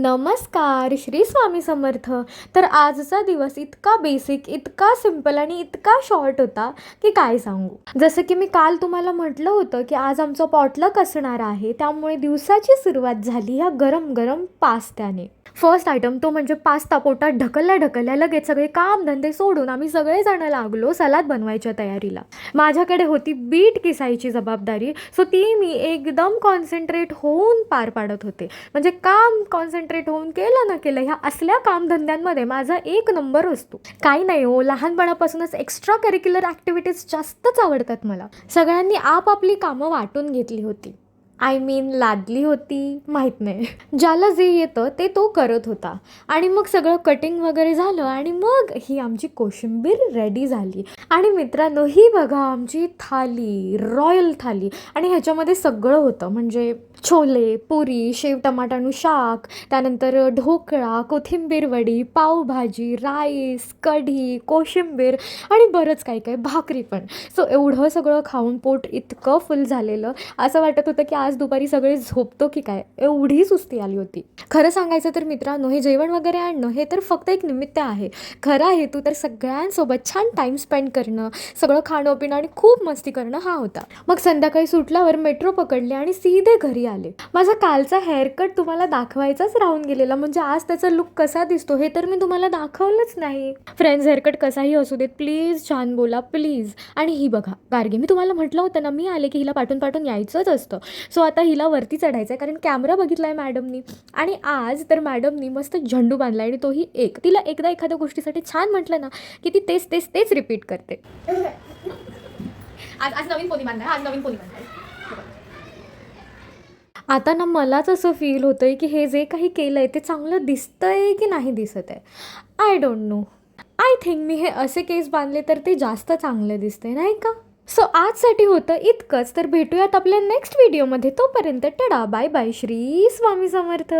नमस्कार, श्री स्वामी समर्थ. तर आजचा दिवस इतका बेसिक, इतका सिंपल आणि इतका शॉर्ट होता की काय सांगू. जसं की मी काल तुम्हाला म्हटलं होतं की आज आमचं पॉटलक असणार आहे, त्यामुळे दिवसाची सुरुवात झाली ह्या गरम गरम पास्त्याने. फर्स्ट आयटम तो म्हणजे पास्ता पोटात ढकलल्या लगेच सगळे कामधंदे सोडून आम्ही सगळेजण लागलो सलाद बनवायच्या तयारीला. माझ्याकडे होती बीट किसायची जबाबदारी, सो ती मी एकदम कॉन्सन्ट्रेट होऊन पार पाडत होते. म्हणजे काम कॉन्सन्ट्रेट होऊन केलं ना केलं, ह्या असल्या कामधंद्यांमध्ये माझा एक नंबर असतो. काही नाही हो, लहानपणापासूनच एक्स्ट्रा करिक्युलर ॲक्टिव्हिटीज जास्तच आवडतात मला. सगळ्यांनी आपापली कामं वाटून घेतली होती. लादली होती, माहीत नाही. ज्याला जे येतं ते तो करत होता. आणि मग सगळं कटिंग वगैरे झालं आणि मग ही आमची कोशिंबीर रेडी झाली. आणि मित्रांनो, ही बघा आमची थाली, रॉयल थाली. आणि ह्याच्यामध्ये सगळं होतं, म्हणजे छोले, पुरी, शेव टमाटाणू शाक, त्यानंतर ढोकळा, कोथिंबीर वडी, पावभाजी, राईस, कढी, कोशिंबीर आणि बरंच काही काही, भाकरी पण. सो एवढं सगळं खाऊन पोट इतकं फुल झालेलं, असं वाटत होतं की आज दुपारी सगळे झोपतो की काय, एवढी सुस्ती आली होती. खरं सांगायचं तर मित्रांनो, हे जेवण वगैरे आणणं हे तर फक्त एक निमित्त आहे. खरा हेतू तर सगळ्यांसोबत छान टाईम स्पेंड करणं, सगळं खाणं पिणं आणि खूप मस्ती करणं हा होता. मग संध्याकाळी सुटल्यावर मेट्रो पकडली आणि सीधे घरी आले. माझा कालचा हेअरकट तुम्हाला दाखवायचाच राहून गेलेला, म्हणजे आज त्याचा लुक कसा दिसतो हे तर मी तुम्हाला दाखवलंच नाही. फ्रेंड्स, हेअरकट कसाही असू देत, प्लीज छान बोला प्लीज. आणि ही बघा गार्गी, मी तुम्हाला म्हटलं होतं ना, मी आले की हिला पाठून पाठून यायचंच असतं. सो आता हिला वरती चढायचं आहे, कारण कॅमेरा बघितला आहे मॅडमनी. आणि आज तर मॅडमनी मस्त झेंडू बांधला आणि तोही एक. तिला एकदा एखाद्या गोष्टीसाठी छान म्हटलं ना की ती तेच तेच तेच रिपीट करते. आज आज नवीन पोनी बांधणार, आज नवीन पोनी बांधणार. आता ना मलाच असं फील होतं आहे की हे जे काही केलं आहे ते चांगलं दिसतं आहे की नाही दिसत आहे. I don't know. I think मी हे असे केस बांधले तर ते जास्त चांगले दिसते, नाही का. सो आजसाठी होतं इतकंच. तर भेटूयात आपल्या नेक्स्ट व्हिडिओमध्ये. तोपर्यंत टडा, बाय बाय, श्री स्वामी समर्थ.